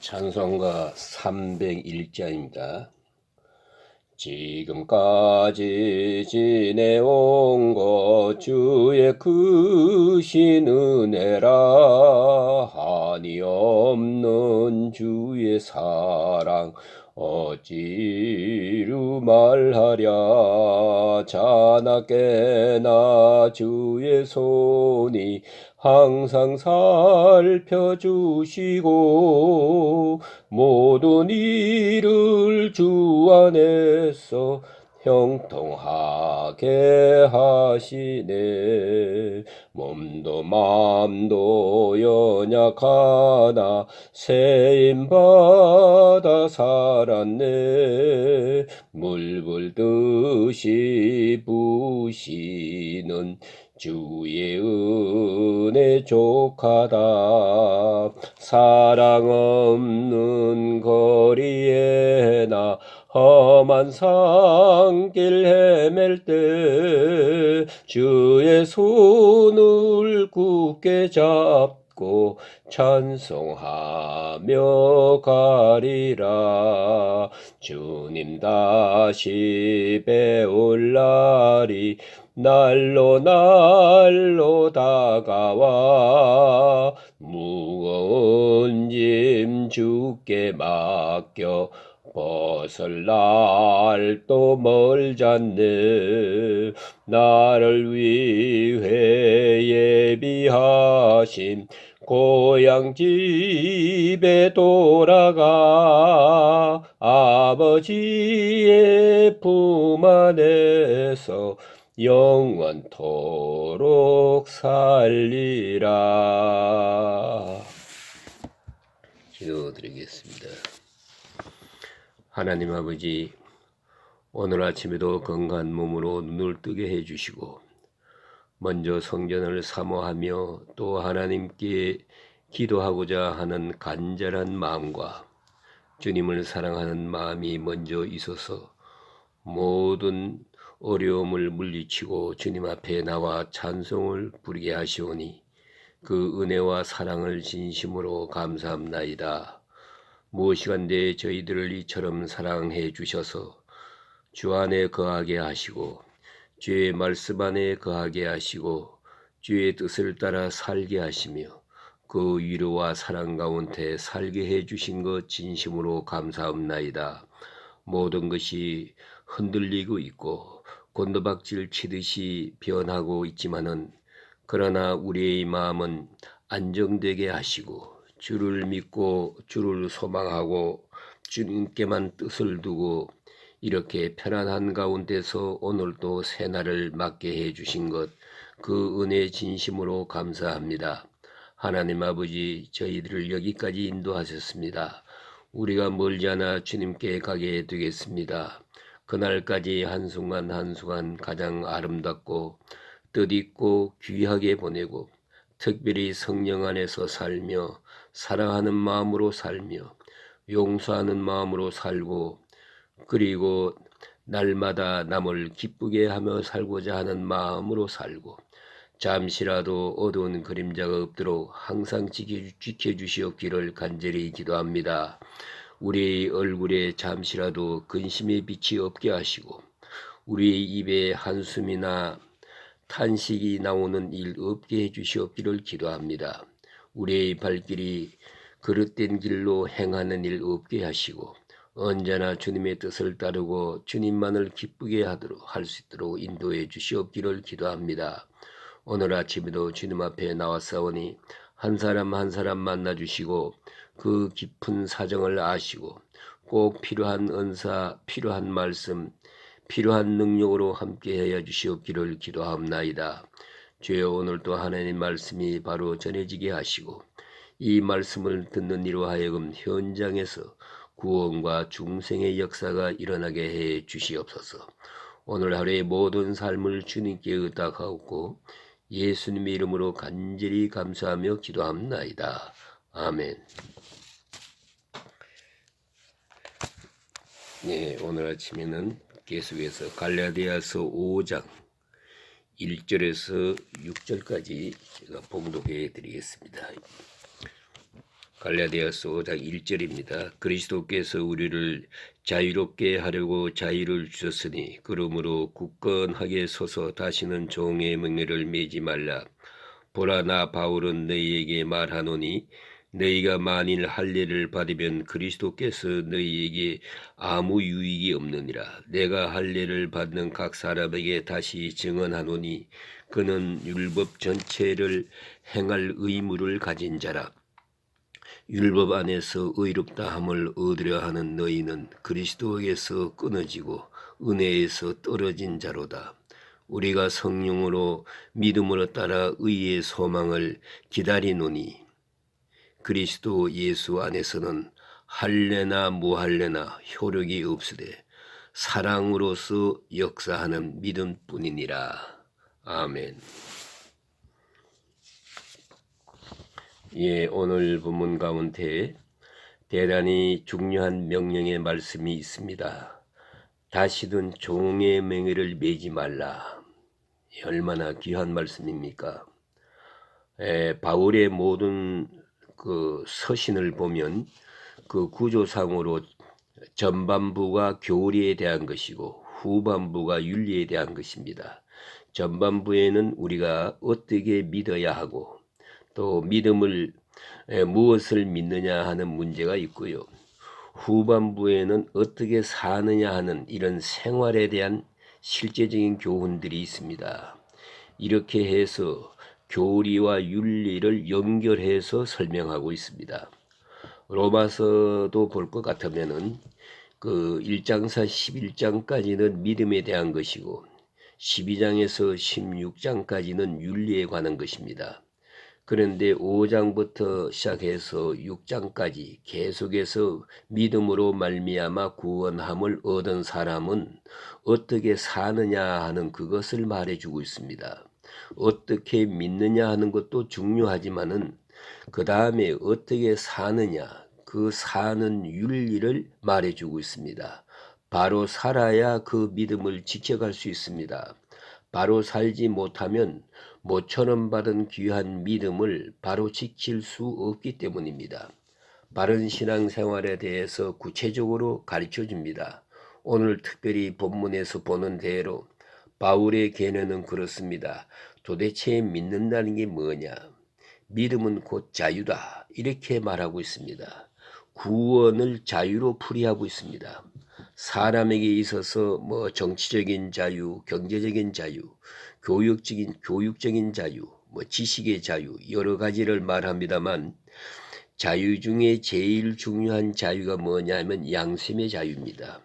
찬송가 301자입니다. 지금까지 지내온 것 주의 크신 은혜라. 한이 없는 주의 사랑 어찌루 말하랴. 자나깨나 주의 손이 항상 살펴주시고 모든 일을 주 안에서 형통하게 하시네. 몸도 마음도 연약하나 세임받아 살았네. 물불 듯이 부시는 주의 은혜 족하다. 사랑 없는 거리에 나 험한 산길 헤맬 때 주의 손을 굳게 잡고 찬송하며 가리라. 주님 다시 배울 날이 날로 다가와 무거운 짐 주께 맡겨 벗을 날도 멀잖네. 나를 위해 예비하신 고향 집에 돌아가 아버지의 품 안에서 영원토록 살리라. 기도드리겠습니다. 하나님 아버지, 오늘 아침에도 건강한 몸으로 눈을 뜨게 해주시고 먼저 성전을 사모하며 또 하나님께 기도하고자 하는 간절한 마음과 주님을 사랑하는 마음이 먼저 있어서 모든 어려움을 물리치고 주님 앞에 나와 찬송을 부르게 하시오니 그 은혜와 사랑을 진심으로 감사합나이다. 무엇이간데 저희들을 이처럼 사랑해 주셔서 주 안에 거하게 하시고 주의 말씀 안에 거하게 하시고 주의 뜻을 따라 살게 하시며 그 위로와 사랑 가운데 살게 해 주신 것 진심으로 감사합나이다. 모든 것이 흔들리고 있고 곤두박질 치듯이 변하고 있지만은 그러나 우리의 마음은 안정되게 하시고 주를 믿고 주를 소망하고 주님께만 뜻을 두고 이렇게 편안한 가운데서 오늘도 새날을 맞게 해주신 것 그 은혜 진심으로 감사합니다. 하나님 아버지, 저희들을 여기까지 인도하셨습니다. 우리가 멀지 않아 주님께 가게 되겠습니다. 그날까지 한순간 한순간 가장 아름답고 뜻있고 귀하게 보내고 특별히 성령 안에서 살며 사랑하는 마음으로 살며 용서하는 마음으로 살고 그리고 날마다 남을 기쁘게 하며 살고자 하는 마음으로 살고 잠시라도 어두운 그림자가 없도록 항상 지켜주시옵기를 간절히 기도합니다. 우리의 얼굴에 잠시라도 근심의 빛이 없게 하시고 우리의 입에 한숨이나 탄식이 나오는 일 없게 해주시옵기를 기도합니다. 우리의 발길이 그릇된 길로 행하는 일 없게 하시고 언제나 주님의 뜻을 따르고 주님만을 기쁘게 할 수 있도록 인도해 주시옵기를 기도합니다. 오늘 아침에도 주님 앞에 나왔사오니 한 사람 한 사람 만나주시고 그 깊은 사정을 아시고 꼭 필요한 은사, 필요한 말씀, 필요한 능력으로 함께하여 주시옵기를 기도하옵나이다. 주여, 오늘도 하나님 말씀이 바로 전해지게 하시고 이 말씀을 듣는 이로 하여금 현장에서 구원과 중생의 역사가 일어나게 해 주시옵소서. 오늘 하루의 모든 삶을 주님께 의탁하옵고 예수님의 이름으로 간절히 감사하며 기도합나이다. 아멘. 네, 오늘 아침에는 계속해서 갈라디아서 5장 1절에서 6절까지 제가 봉독해 드리겠습니다. 갈라디아서 5장 1절입니다. 그리스도께서 우리를 자유롭게 하려고 자유를 주셨으니 그러므로 굳건하게 서서 다시는 종의 명예를 매지 말라. 보라, 나 바울은 너희에게 말하노니 너희가 만일 할례를 받으면 그리스도께서 너희에게 아무 유익이 없느니라. 내가 할례를 받는 각 사람에게 다시 증언하노니 그는 율법 전체를 행할 의무를 가진 자라. 율법 안에서 의롭다 함을 얻으려 하는 너희는 그리스도에서 끊어지고 은혜에서 떨어진 자로다. 우리가 성령으로 믿음으로 따라 의의 소망을 기다리노니 그리스도 예수 안에서는 할례나 무할례나 효력이 없으되 사랑으로서 역사하는 믿음뿐이니라. 아멘. 예, 오늘 본문 가운데 대단히 중요한 명령의 말씀이 있습니다. 다시는 종의 명예를 매지 말라. 얼마나 귀한 말씀입니까? 바울의 모든 그 서신을 보면 그 구조상으로 전반부가 교리에 대한 것이고 후반부가 윤리에 대한 것입니다. 전반부에는 우리가 어떻게 믿어야 하고 또 믿음을 무엇을 믿느냐 하는 문제가 있고요. 후반부에는 어떻게 사느냐 하는 이런 생활에 대한 실제적인 교훈들이 있습니다. 이렇게 해서 교리와 윤리를 연결해서 설명하고 있습니다. 로마서도 볼 것 같으면은 그 1장사 11장까지는 믿음에 대한 것이고 12장에서 16장까지는 윤리에 관한 것입니다. 그런데 5장부터 시작해서 6장까지 계속해서 믿음으로 말미암아 구원함을 얻은 사람은 어떻게 사느냐 하는 그것을 말해주고 있습니다. 어떻게 믿느냐 하는 것도 중요하지만은 그 다음에 어떻게 사느냐, 그 사는 윤리를 말해주고 있습니다. 바로 살아야 그 믿음을 지켜갈 수 있습니다. 바로 살지 못하면 모처럼 받은 귀한 믿음을 바로 지킬 수 없기 때문입니다. 바른 신앙생활에 대해서 구체적으로 가르쳐 줍니다. 오늘 특별히 본문에서 보는 대로 바울의 개념은 그렇습니다. 도대체 믿는다는 게 뭐냐? 믿음은 곧 자유다. 이렇게 말하고 있습니다. 구원을 자유로 풀이하고 있습니다. 사람에게 있어서 뭐 정치적인 자유, 경제적인 자유, 교육적인 자유, 뭐 지식의 자유 여러 가지를 말합니다만 자유 중에 제일 중요한 자유가 뭐냐면 양심의 자유입니다.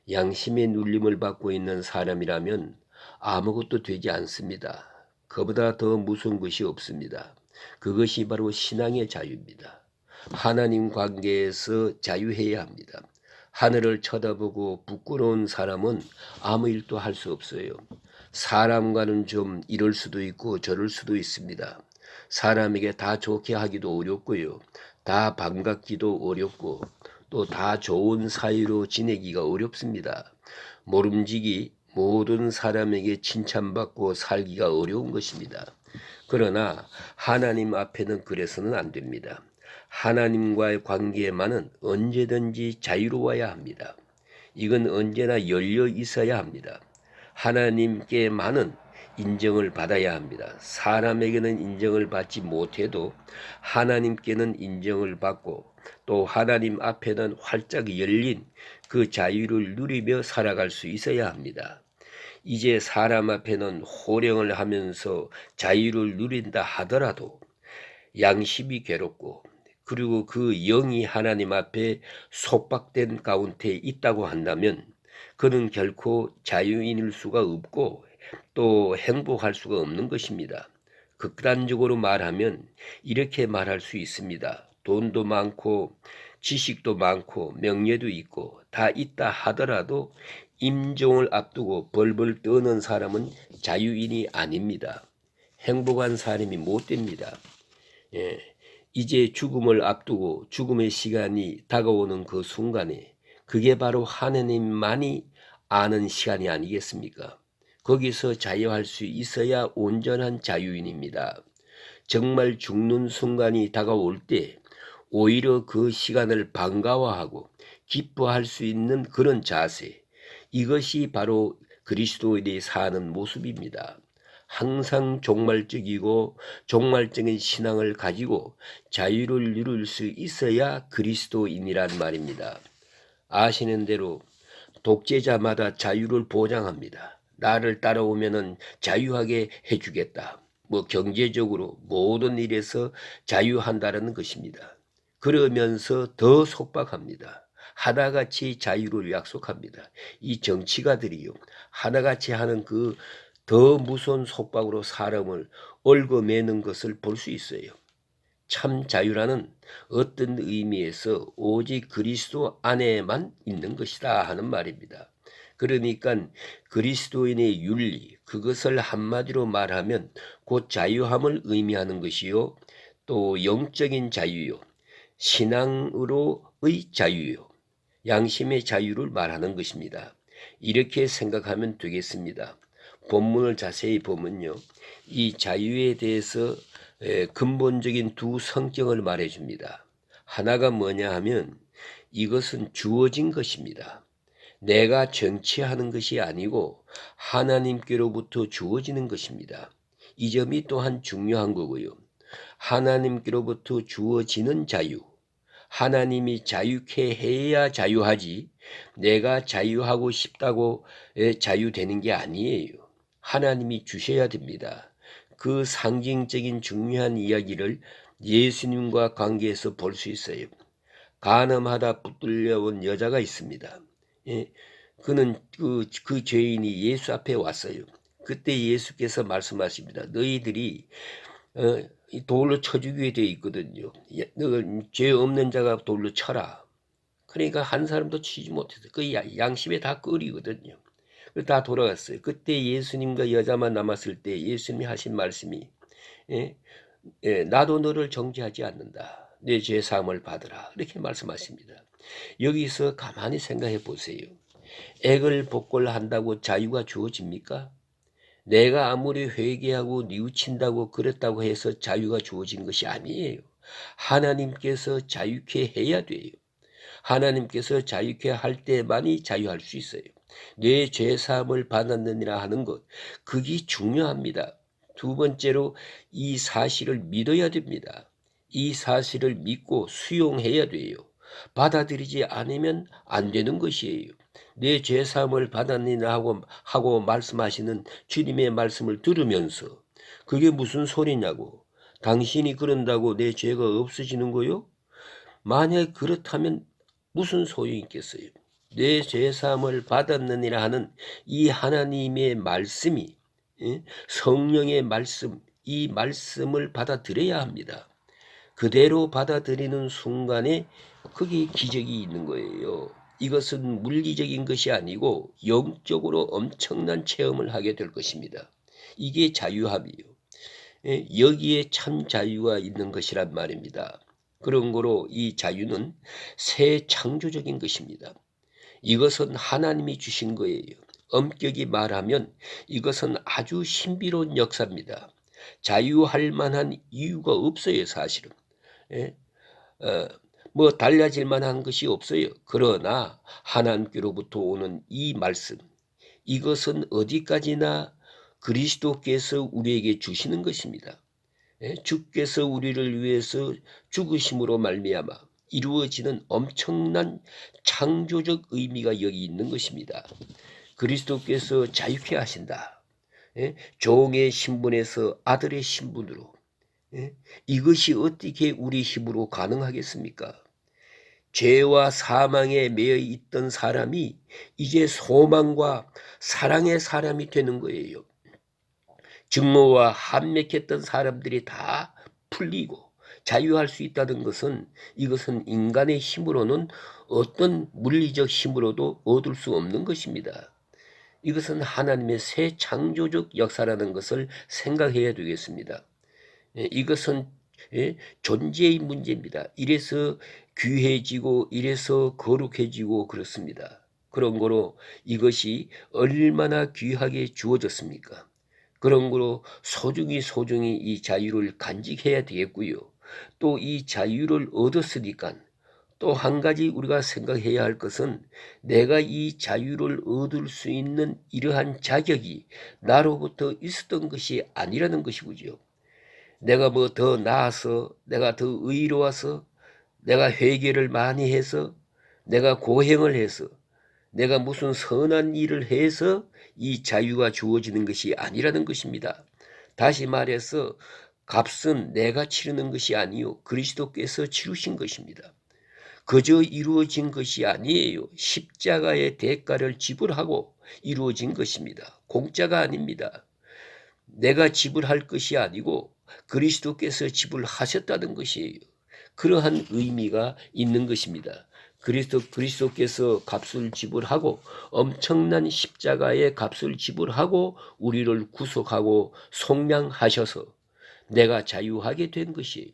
양심의 눌림을 받고 있는 사람이라면 아무것도 되지 않습니다. 그보다 더 무서운 것이 없습니다. 그것이 바로 신앙의 자유입니다. 하나님 관계에서 자유해야 합니다. 하늘을 쳐다보고 부끄러운 사람은 아무 일도 할 수 없어요. 사람과는 좀 이럴 수도 있고 저럴 수도 있습니다. 사람에게 다 좋게 하기도 어렵고요. 다 반갑기도 어렵고 또 다 좋은 사이로 지내기가 어렵습니다. 모름지기 모든 사람에게 칭찬받고 살기가 어려운 것입니다. 그러나 하나님 앞에는 그래서는 안 됩니다. 하나님과의 관계에만은 언제든지 자유로워야 합니다. 이건 언제나 열려 있어야 합니다. 하나님께만은 인정을 받아야 합니다. 사람에게는 인정을 받지 못해도 하나님께는 인정을 받고 또 하나님 앞에는 활짝 열린 그 자유를 누리며 살아갈 수 있어야 합니다. 이제 사람 앞에는 호령을 하면서 자유를 누린다 하더라도 양심이 괴롭고 그리고 그 영이 하나님 앞에 속박된 가운데 있다고 한다면 그는 결코 자유인일 수가 없고 또 행복할 수가 없는 것입니다. 극단적으로 말하면 이렇게 말할 수 있습니다. 돈도 많고 지식도 많고 명예도 있고 다 있다 하더라도 임종을 앞두고 벌벌 떠는 사람은 자유인이 아닙니다. 행복한 사람이 못 됩니다. 이제 죽음을 앞두고 죽음의 시간이 다가오는 그 순간에 그게 바로 하느님만이 아는 시간이 아니겠습니까? 거기서 자유할 수 있어야 온전한 자유인입니다. 정말 죽는 순간이 다가올 때 오히려 그 시간을 반가워하고 기뻐할 수 있는 그런 자세, 이것이 바로 그리스도인이 사는 모습입니다. 항상 종말적이고 종말적인 신앙을 가지고 자유를 이룰 수 있어야 그리스도인이란 말입니다. 아시는 대로 독재자마다 자유를 보장합니다. 나를 따라오면은 자유하게 해주겠다. 뭐 경제적으로 모든 일에서 자유한다는 것입니다. 그러면서 더 속박합니다. 하나같이 자유를 약속합니다. 이 정치가들이요, 하나같이 하는 그 더 무서운 속박으로 사람을 얽어매는 것을 볼 수 있어요. 참 자유라는 어떤 의미에서 오직 그리스도 안에만 있는 것이다 하는 말입니다. 그러니까 그리스도인의 윤리, 그것을 한마디로 말하면 곧 자유함을 의미하는 것이요, 또 영적인 자유요, 신앙으로의 자유요, 양심의 자유를 말하는 것입니다. 이렇게 생각하면 되겠습니다. 본문을 자세히 보면요, 이 자유에 대해서 근본적인 두 성격을 말해줍니다. 하나가 뭐냐 하면 이것은 주어진 것입니다. 내가 정치하는 것이 아니고 하나님께로부터 주어지는 것입니다. 이 점이 또한 중요한 거고요. 하나님께로부터 주어지는 자유, 하나님이 자유케 해야 자유하지 내가 자유하고 싶다고 자유되는 게 아니에요. 하나님이 주셔야 됩니다. 그 상징적인 중요한 이야기를 예수님과 관계에서 볼 수 있어요. 간음하다 붙들려온 여자가 있습니다. 예, 그는 그 죄인이 예수 앞에 왔어요. 그때 예수께서 말씀하십니다. 너희들이 이 돌로 쳐 죽이게 되어 있거든요. 죄 없는 자가 돌로 쳐라. 그러니까 한 사람도 치지 못해서 그 양심에 다 끓이거든요. 다 돌아갔어요. 그때 예수님과 여자만 남았을 때 예수님이 하신 말씀이 나도 너를 정죄하지 않는다. 내 죄 사함을 받으라. 이렇게 말씀하십니다. 여기서 가만히 생각해 보세요. 액을 복골한다고 자유가 주어집니까? 내가 아무리 회개하고 뉘우친다고 그랬다고 해서 자유가 주어진 것이 아니에요. 하나님께서 자유케 해야 돼요. 하나님께서 자유케 할 때만이 자유할 수 있어요. 내 죄사함을 받았느니라 하는 것, 그게 중요합니다. 두 번째로 이 사실을 믿어야 됩니다. 이 사실을 믿고 수용해야 돼요. 받아들이지 않으면 안 되는 것이에요. 내 죄사함을 받았느니라 하고 말씀하시는 주님의 말씀을 들으면서 그게 무슨 소리냐고. 당신이 그런다고 내 죄가 없어지는 거요? 만약 그렇다면 무슨 소용이 있겠어요? 내 죄사함을 받았느니라 하는 이 하나님의 말씀이, 성령의 말씀, 이 말씀을 받아들여야 합니다. 그대로 받아들이는 순간에 그게 기적이 있는 거예요. 이것은 물리적인 것이 아니고 영적으로 엄청난 체험을 하게 될 것입니다. 이게 자유함이요. 여기에 참 자유가 있는 것이란 말입니다. 그런 거로 이 자유는 새 창조적인 것입니다. 이것은 하나님이 주신 거예요. 엄격히 말하면 이것은 아주 신비로운 역사입니다. 자유할 만한 이유가 없어요, 사실은. 뭐 달라질 만한 것이 없어요. 그러나 하나님께로부터 오는 이 말씀, 이것은 어디까지나 그리스도께서 우리에게 주시는 것입니다. 주께서 우리를 위해서 죽으심으로 말미암아 이루어지는 엄청난 창조적 의미가 여기 있는 것입니다. 그리스도께서 자유케 하신다. 종의 신분에서 아들의 신분으로. 이것이 어떻게 우리 힘으로 가능하겠습니까? 죄와 사망에 매여 있던 사람이 이제 소망과 사랑의 사람이 되는 거예요. 증오와 함맥했던 사람들이 다 풀리고 자유할 수 있다는 것은 이것은 인간의 힘으로는 어떤 물리적 힘으로도 얻을 수 없는 것입니다. 이것은 하나님의 새 창조적 역사라는 것을 생각해야 되겠습니다. 이것은 존재의 문제입니다. 이래서 귀해지고 이래서 거룩해지고 그렇습니다. 그런 거로 이것이 얼마나 귀하게 주어졌습니까? 그런 거로 소중히 이 자유를 간직해야 되겠고요. 또 이 자유를 얻었으니까 또 한 가지 우리가 생각해야 할 것은 내가 이 자유를 얻을 수 있는 이러한 자격이 나로부터 있었던 것이 아니라는 것이고요. 내가 뭐 더 나아서, 내가 더 의로워서, 내가 회개를 많이 해서, 내가 고행을 해서, 내가 무슨 선한 일을 해서 이 자유가 주어지는 것이 아니라는 것입니다. 다시 말해서 값은 내가 치르는 것이 아니요 그리스도께서 치르신 것입니다. 그저 이루어진 것이 아니에요. 십자가의 대가를 지불하고 이루어진 것입니다. 공짜가 아닙니다. 내가 지불할 것이 아니고 그리스도께서 지불하셨다는 것이에요. 그러한 의미가 있는 것입니다. 그리스도께서 값을 지불하고 엄청난 십자가의 값을 지불하고 우리를 구속하고 속량하셔서 내가 자유하게 된 것이에요.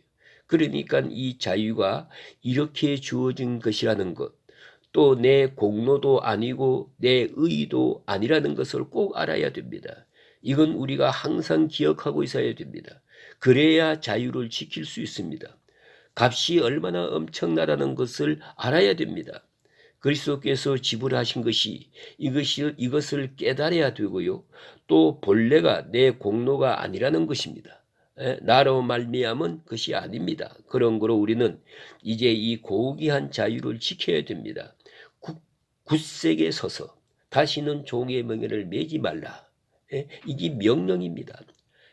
그러니까 이 자유가 이렇게 주어진 것이라는 것, 또 내 공로도 아니고 내 의도 아니라는 것을 꼭 알아야 됩니다. 이건 우리가 항상 기억하고 있어야 됩니다. 그래야 자유를 지킬 수 있습니다. 값이 얼마나 엄청나다는 것을 알아야 됩니다. 그리스도께서 지불하신 것이 이것을 깨달아야 되고요. 또 본래가 내 공로가 아니라는 것입니다. 나로 말미암은 것이 아닙니다. 그런 거로 우리는 이제 이 고귀한 자유를 지켜야 됩니다. 굳세게 서서 다시는 종의 명예를 매지 말라. 이게 명령입니다.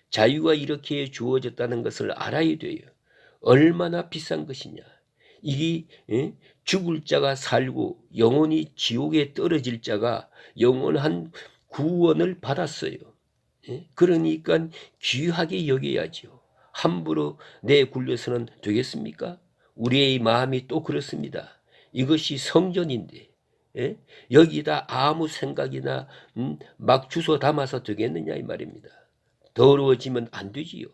자유가 이렇게 주어졌다는 것을 알아야 돼요. 얼마나 비싼 것이냐. 이게 죽을 자가 살고 영원히 지옥에 떨어질 자가 영원한 구원을 받았어요. 그러니까 귀하게 여겨야죠. 함부로 내굴려서는 되겠습니까? 우리의 마음이 또 그렇습니다. 이것이 성전인데 여기다 아무 생각이나 막 주워 담아서 되겠느냐 이 말입니다. 더러워지면 안 되지요.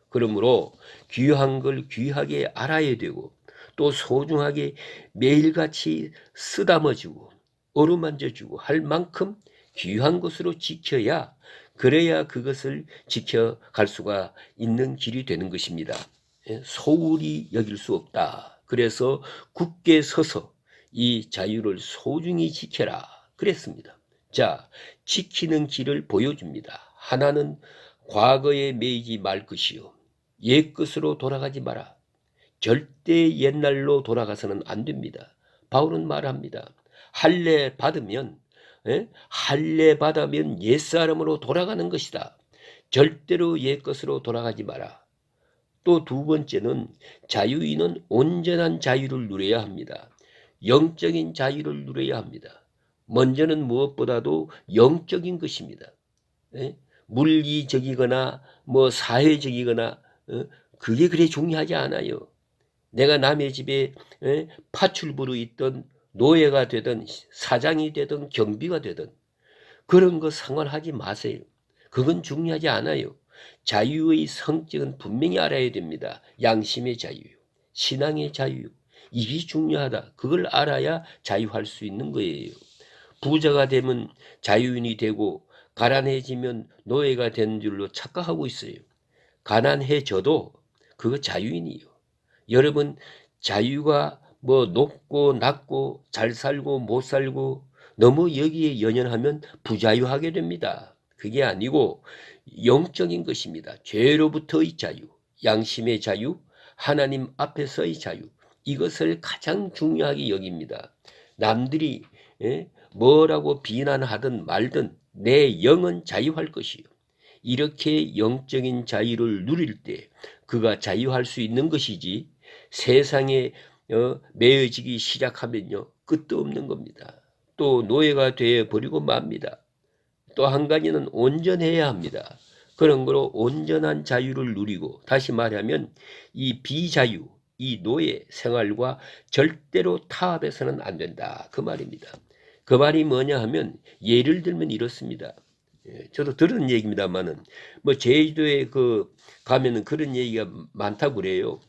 그러므로 귀한 걸 귀하게 알아야 되고 또 소중하게 매일같이 쓰다머주고 어루만져주고 할 만큼 귀한 것으로 지켜야 그래야 그것을 지켜갈 수가 있는 길이 되는 것입니다. 소홀히 여길 수 없다. 그래서 굳게 서서 이 자유를 소중히 지켜라 그랬습니다. 자, 지키는 길을 보여줍니다. 하나는 과거에 매이지 말 것이요 옛 것으로 돌아가지 마라. 절대 옛날로 돌아가서는 안 됩니다. 바울은 말합니다. 할례 받으면 옛사람으로 돌아가는 것이다. 절대로 옛 것으로 돌아가지 마라. 또 두 번째는 자유인은 온전한 자유를 누려야 합니다. 영적인 자유를 누려야 합니다. 먼저는 무엇보다도 영적인 것입니다. 물리적이거나 뭐 사회적이거나 그게 그래 중요하지 않아요. 내가 남의 집에 파출부로 있던 노예가 되든 사장이 되든 경비가 되든 그런 거 상관하지 마세요. 그건 중요하지 않아요. 자유의 성격은 분명히 알아야 됩니다. 양심의 자유, 신앙의 자유, 이게 중요하다. 그걸 알아야 자유할 수 있는 거예요. 부자가 되면 자유인이 되고 가난해지면 노예가 되는 줄로 착각하고 있어요. 가난해져도 그거 자유인이에요. 여러분 자유가 뭐 높고 낮고 잘 살고 못 살고 너무 여기에 연연하면 부자유하게 됩니다. 그게 아니고 영적인 것입니다. 죄로부터의 자유, 양심의 자유, 하나님 앞에서의 자유, 이것을 가장 중요하게 여깁니다. 남들이 뭐라고 비난하든 말든 내 영은 자유할 것이요. 이렇게 영적인 자유를 누릴 때 그가 자유할 수 있는 것이지 세상에 매여지기 시작하면요 끝도 없는 겁니다. 또 노예가 되어버리고 맙니다. 또 한 가지는 온전해야 합니다. 그런 거로 온전한 자유를 누리고 다시 말하면 이 비자유, 이 노예 생활과 절대로 타협해서는 안 된다. 그 말입니다. 그 말이 뭐냐 하면 예를 들면 이렇습니다. 저도 들은 얘기입니다만은 뭐 제주도에 가면은 그런 얘기가 많다고 그래요.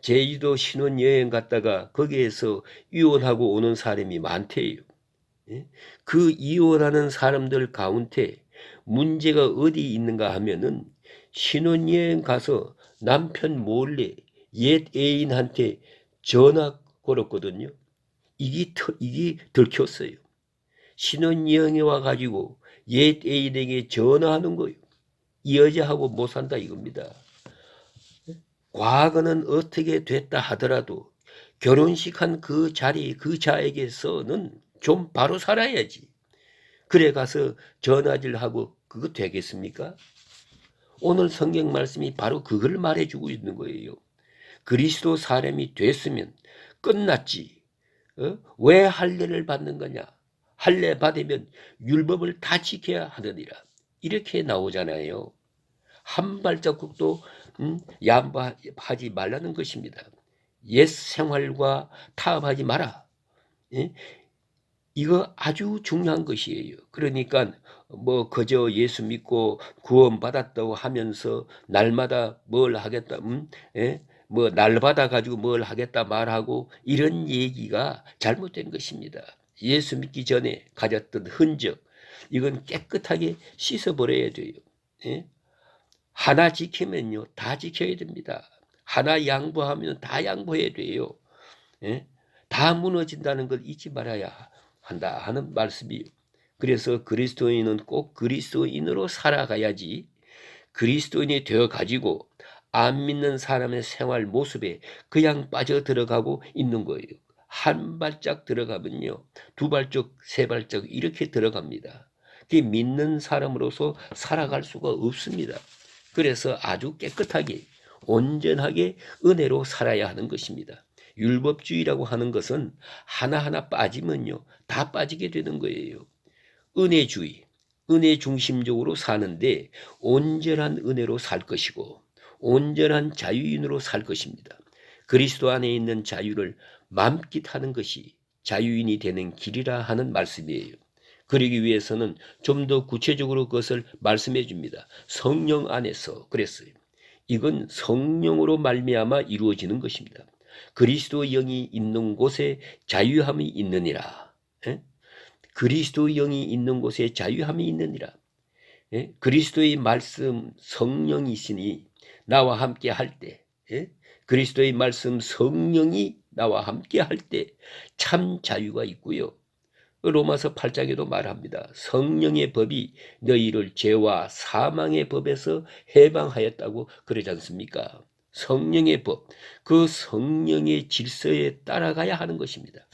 제주도 신혼여행 갔다가 거기에서 이혼하고 오는 사람이 많대요. 그 이혼하는 사람들 가운데 문제가 어디 있는가 하면은 신혼여행 가서 남편 몰래 옛 애인한테 전화 걸었거든요. 이게 들켰어요. 신혼여행에 와가지고 옛 애인에게 전화하는 거예요. 이 여자하고 못 산다 이겁니다. 과거는 어떻게 됐다 하더라도 결혼식 한 그 자리 그 자에게서는 좀 바로 살아야지. 그래 가서 전화질하고 그거 되겠습니까? 오늘 성경 말씀이 바로 그걸 말해주고 있는 거예요. 그리스도 사람이 됐으면 끝났지. 왜 할례를 받는 거냐? 할례 받으면 율법을 다 지켜야 하느니라. 이렇게 나오잖아요. 한 발자국도 양보하지 말라는 것입니다. 옛 생활과 타협하지 마라. 예? 이거 아주 중요한 것이에요. 그러니까 뭐 그저 예수 믿고 구원받았다고 하면서 날마다 뭘 하겠다, 예? 뭐 날받아 가지고 뭘 하겠다 말하고 이런 얘기가 잘못된 것입니다. 예수 믿기 전에 가졌던 흔적 이건 깨끗하게 씻어버려야 돼요. 예? 하나 지키면요 다 지켜야 됩니다. 하나 양보하면 다 양보해야 돼요. 예? 다 무너진다는 걸 잊지 말아야 한다 하는 말씀이에요. 그래서 그리스도인은 꼭 그리스도인으로 살아가야지 그리스도인이 되어 가지고 안 믿는 사람의 생활 모습에 그냥 빠져 들어가고 있는 거예요. 한 발짝 들어가면요 두 발짝 세 발짝 이렇게 들어갑니다. 그게 믿는 사람으로서 살아갈 수가 없습니다. 그래서 아주 깨끗하게 온전하게 은혜로 살아야 하는 것입니다. 율법주의라고 하는 것은 하나하나 빠지면요 다 빠지게 되는 거예요. 은혜주의, 은혜 중심적으로 사는데 온전한 은혜로 살 것이고 온전한 자유인으로 살 것입니다. 그리스도 안에 있는 자유를 만끽하는 것이 자유인이 되는 길이라 하는 말씀이에요. 그러기 위해서는 좀 더 구체적으로 그것을 말씀해 줍니다. 성령 안에서 그랬어요. 이건 성령으로 말미암아 이루어지는 것입니다. 그리스도 영이 있는 곳에 자유함이 있느니라. 예? 그리스도 영이 있는 곳에 자유함이 있느니라. 예? 그리스도의 말씀 성령이 있으니 나와 함께 할 때, 예? 그리스도의 말씀 성령이 나와 함께 할 때 참 자유가 있고요. 로마서 8장에도 말합니다. 성령의 법이 너희를 죄와 사망의 법에서 해방하였다고 그러지 않습니까? 성령의 법, 그 성령의 질서에 따라가야 하는 것입니다.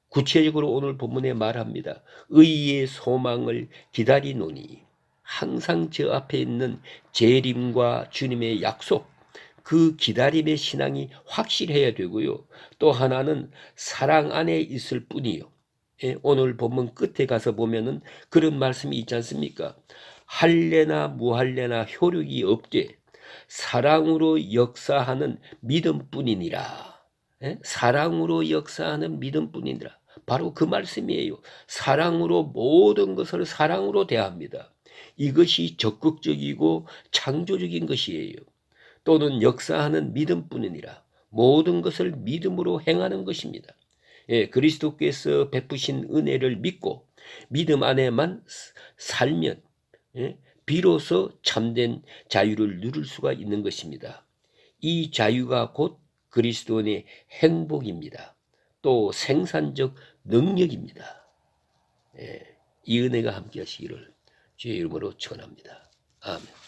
구체적으로 오늘 본문에 말합니다. 의의 소망을 기다리노니 항상 저 앞에 있는 재림과 주님의 약속, 그 기다림의 신앙이 확실해야 되고요. 또 하나는 사랑 안에 있을 뿐이요. 예, 오늘 본문 끝에 가서 보면은 그런 말씀이 있지 않습니까? 할례나 무할례나 효력이 없되 사랑으로 역사하는 믿음뿐이니라. 예? 사랑으로 역사하는 믿음뿐이니라. 바로 그 말씀이에요. 사랑으로 모든 것을 사랑으로 대합니다. 이것이 적극적이고 창조적인 것이에요. 또는 역사하는 믿음뿐이니라. 모든 것을 믿음으로 행하는 것입니다. 예, 그리스도께서 베푸신 은혜를 믿고 믿음 안에만 살면 예, 비로소 참된 자유를 누릴 수가 있는 것입니다. 이 자유가 곧 그리스도인의 행복입니다. 또 생산적 능력입니다. 예, 이 은혜가 함께 하시기를 주의 이름으로 축원합니다. 아멘.